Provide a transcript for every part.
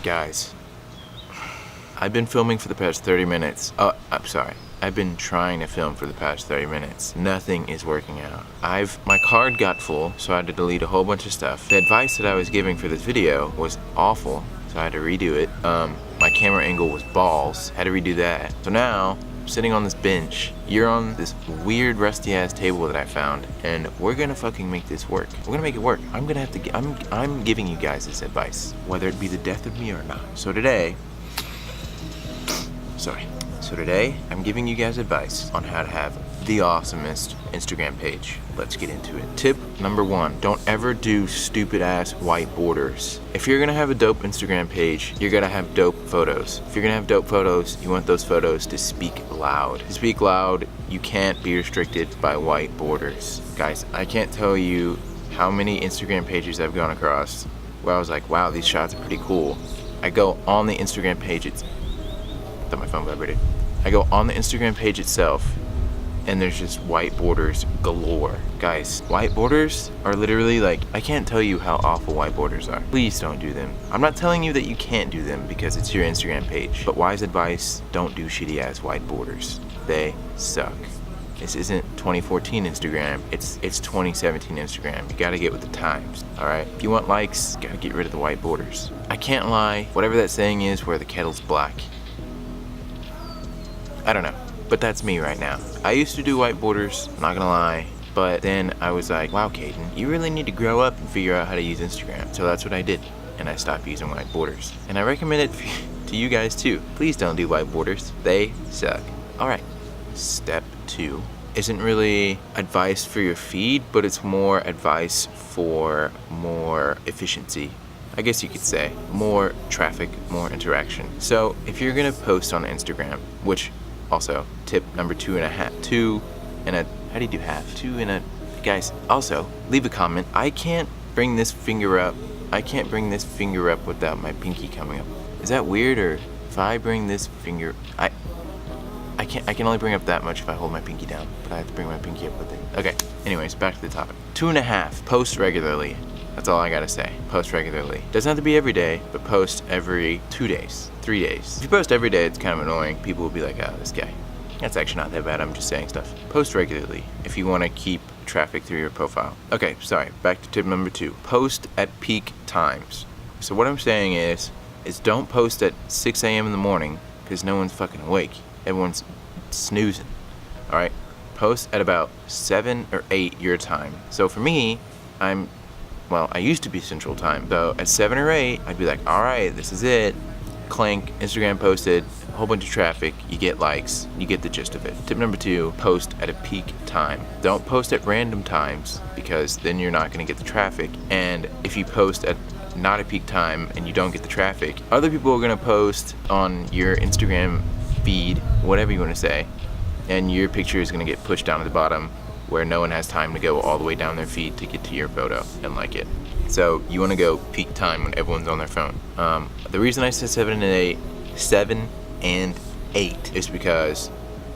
Guys, I've been filming for the past 30 minutes. I'm sorry. I've been trying to film for the past 30 minutes. Nothing is working out. My card got full, so I had to delete a whole bunch of stuff. The advice that I was giving for this video was awful, so I had to redo it. My camera angle was balls. Had to redo that. So now, I'm sitting on this bench. You're on this weird rusty ass table that I found, and we're gonna fucking make this work. We're gonna make it work. I'm giving you guys this advice, whether it be the death of me or not. So today, I'm giving you guys advice on how to have the awesomest Instagram page. Let's get into it. Tip number 1, don't ever do stupid ass white borders. If you're gonna have a dope Instagram page, you're gonna have dope photos. If you're gonna have dope photos, you want those photos to speak loud. To speak loud, you can't be restricted by white borders. Guys, I can't tell you how many Instagram pages I've gone across where I was like, wow, these shots are pretty cool. I go on the Instagram page, I thought my phone vibrated. I go on the Instagram page itself, and there's just white borders galore. Guys, white borders are literally like, I can't tell you how awful white borders are. Please don't do them. I'm not telling you that you can't do them because it's your Instagram page, but wise advice, don't do shitty ass white borders. They suck. This isn't 2014 Instagram, it's 2017 Instagram. You gotta get with the times, all right? If you want likes, you gotta get rid of the white borders. I can't lie, whatever that saying is where the kettle's black. I don't know, but that's me right now. I used to do white borders, I'm not gonna lie, but then I was like, wow, Caden, you really need to grow up and figure out how to use Instagram. So that's what I did, and I stopped using white borders. And I recommend it to you guys too. Please don't do white borders, they suck. All right, step 2 isn't really advice for your feed, but it's more advice for more efficiency. I guess you could say more traffic, more interaction. So if you're gonna post on Instagram, which also, tip number 2.5, how do you do half? Guys, also, leave a comment. I can't bring this finger up without my pinky coming up. Is that weird, or if I bring this finger, I can only bring up that much if I hold my pinky down, but I have to bring my pinky up with it. Okay, anyways, back to the topic. 2.5, post regularly. That's all I gotta say. Post regularly. Doesn't have to be every day, but post every 2 days, 3 days. If you post every day, it's kind of annoying. People will be like, oh, this guy. That's actually not that bad, I'm just saying stuff. Post regularly if you wanna keep traffic through your profile. Okay, sorry, back to tip number 2. Post at peak times. So what I'm saying is don't post at 6 a.m. in the morning, because no one's fucking awake. Everyone's snoozing, all right? Post at about 7 or 8 your time. So for me, I used to be Central Time. So at 7 or 8, I'd be like, all right, this is it. Clink, Instagram posted, a whole bunch of traffic, you get likes, you get the gist of it. Tip number 2, post at a peak time. Don't post at random times, because then you're not gonna get the traffic. And if you post at not a peak time and you don't get the traffic, other people are gonna post on your Instagram feed, whatever you wanna say, and your picture is gonna get pushed down to the bottom, where no one has time to go all the way down their feed to get to your photo and like it. So you want to go peak time when everyone's on their phone. The reason I said 7 and 8 is because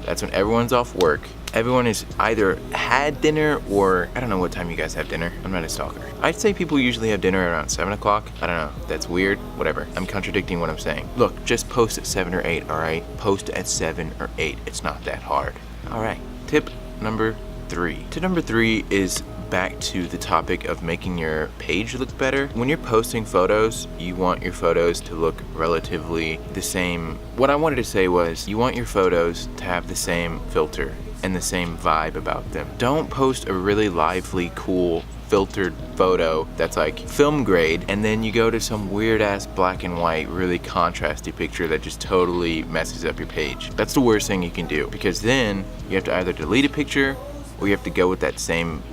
that's when everyone's off work. Everyone is either had dinner, or I don't know what time you guys have dinner. I'm not a stalker. I'd say people usually have dinner around 7 o'clock. I don't know, that's weird, whatever. I'm contradicting what I'm saying. Look, just post at 7 or 8, all right? Post at 7 or 8, it's not that hard. All right, tip number 3. Tip number 3 is back to the topic of making your page look better. When you're posting photos, you want your photos to look relatively the same. What I wanted to say was, you want your photos to have the same filter and the same vibe about them. Don't post a really lively, cool, filtered photo that's like film grade, and then you go to some weird ass black and white, really contrasty picture that just totally messes up your page. That's the worst thing you can do, because then you have to either delete a picture, or you have to go with that same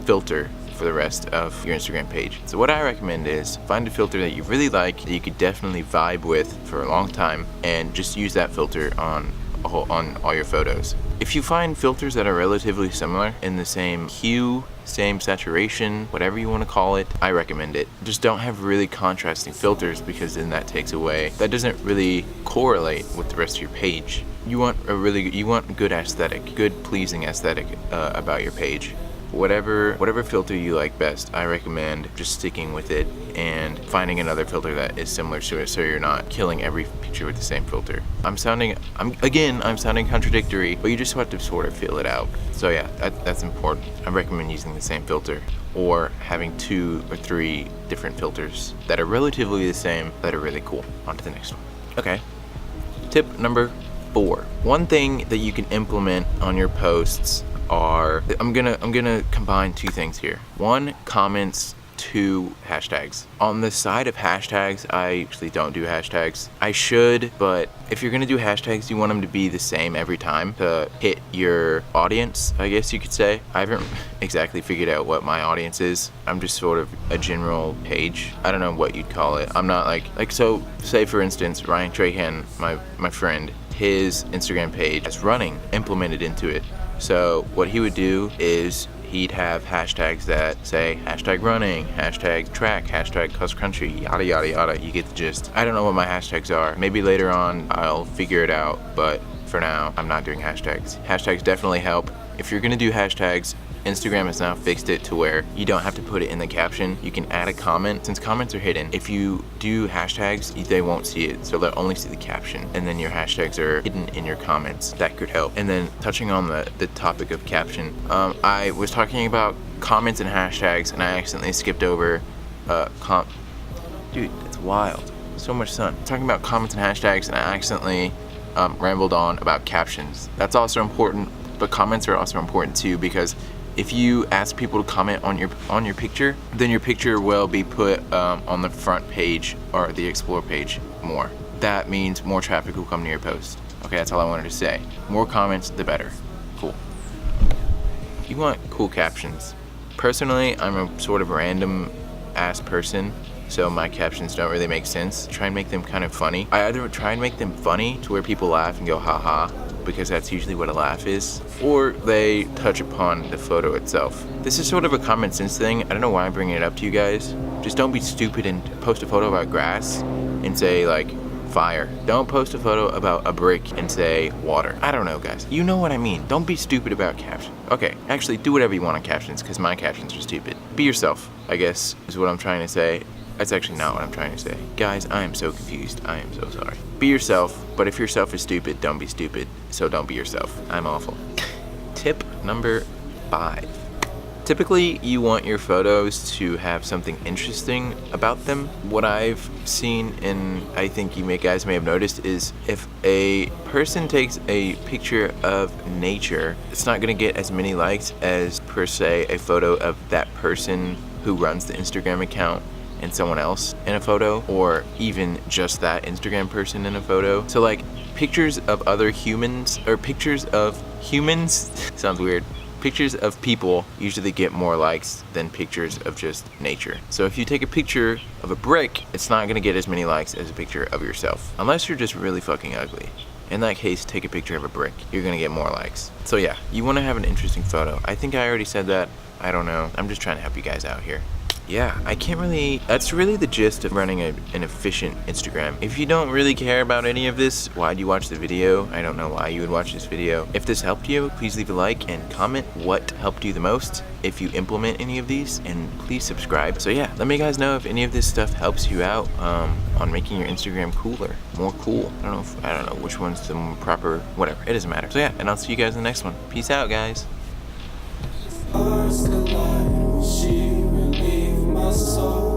filter for the rest of your Instagram page. So what I recommend is find a filter that you really like, that you could definitely vibe with for a long time, and just use that filter on all your photos. If you find filters that are relatively similar in the same hue, same saturation, whatever you want to call it, I recommend it. Just don't have really contrasting filters, because then that doesn't really correlate with the rest of your page. You want good aesthetic, good pleasing aesthetic about your page. Whatever filter you like best, I recommend just sticking with it and finding another filter that is similar to it, so you're not killing every picture with the same filter. I'm sounding contradictory, but you just have to sort of feel it out. So yeah, that's important. I recommend using the same filter, or having 2 or 3 different filters that are relatively the same that are really cool. On to the next one. Okay, tip number 4. One thing that you can implement on your posts are, I'm gonna combine 2 things here. 1, comments. 2, hashtags. On the side of hashtags, I actually don't do hashtags. I should, but if you're gonna do hashtags, you want them to be the same every time to hit your audience, I guess you could say. I haven't exactly figured out what my audience is. I'm just sort of a general page. I don't know what you'd call it. I'm not like so say for instance, Ryan Trahan, my friend, his Instagram page is running implemented into it. So what he would do is he'd have hashtags that say hashtag running, hashtag track, hashtag cross country, yada yada yada. You get the gist. I don't know what my hashtags are. Maybe later on I'll figure it out, but for now I'm not doing hashtags. Hashtags definitely help. If you're gonna do hashtags, Instagram has now fixed it to where you don't have to put it in the caption. You can add a comment. Since comments are hidden, if you do hashtags, they won't see it, so they'll only see the caption, and then your hashtags are hidden in your comments. That could help. And then touching on the topic of caption, I was talking about comments and hashtags, and I accidentally skipped over dude, that's wild. So much sun. Talking about comments and hashtags, and I accidentally rambled on about captions. That's also important, but comments are also important too, because if you ask people to comment on your picture, then your picture will be put on the front page or the explore page more. That means more traffic will come to your post. Okay, that's all I wanted to say. More comments, the better. Cool. You want cool captions. Personally, I'm a sort of random ass person, so my captions don't really make sense. Try and make them kind of funny. I either try and make them funny to where people laugh and go haha, because that's usually what a laugh is, or they touch upon the photo itself. This is sort of a common sense thing. I don't know why I'm bringing it up to you guys. Just don't be stupid and post a photo about grass and say like fire. Don't post a photo about a brick and say water. I don't know, guys. You know what I mean. Don't be stupid about captions. Okay, actually do whatever you want on captions, because my captions are stupid. Be yourself, I guess, is what I'm trying to say. That's actually not what I'm trying to say. Guys, I am so confused. I am so sorry. Be yourself, but if yourself is stupid, don't be stupid. So don't be yourself. I'm awful. Tip number 5. Typically, you want your photos to have something interesting about them. What I've seen, and I think you guys may have noticed, is if a person takes a picture of nature, it's not gonna get as many likes as, per se, a photo of that person who runs the Instagram account and someone else in a photo, or even just that Instagram person in a photo. So like pictures of other humans, or pictures of humans, sounds weird. Pictures of people usually get more likes than pictures of just nature. So if you take a picture of a brick, it's not gonna get as many likes as a picture of yourself, unless you're just really fucking ugly. In that case, take a picture of a brick. You're gonna get more likes. So yeah, you wanna have an interesting photo. I think I already said that. I don't know. I'm just trying to help you guys out here. Yeah, that's really the gist of running an efficient Instagram. If you don't really care about any of this, why'd you watch the video? I don't know why you would watch this video. If this helped you, please leave a like and comment what helped you the most if you implement any of these, and please subscribe. So yeah, let me guys know if any of this stuff helps you out on making your Instagram cooler, more cool. I don't know which one's the more proper, whatever, it doesn't matter. So yeah, and I'll see you guys in the next one. Peace out, guys. She relieved my soul.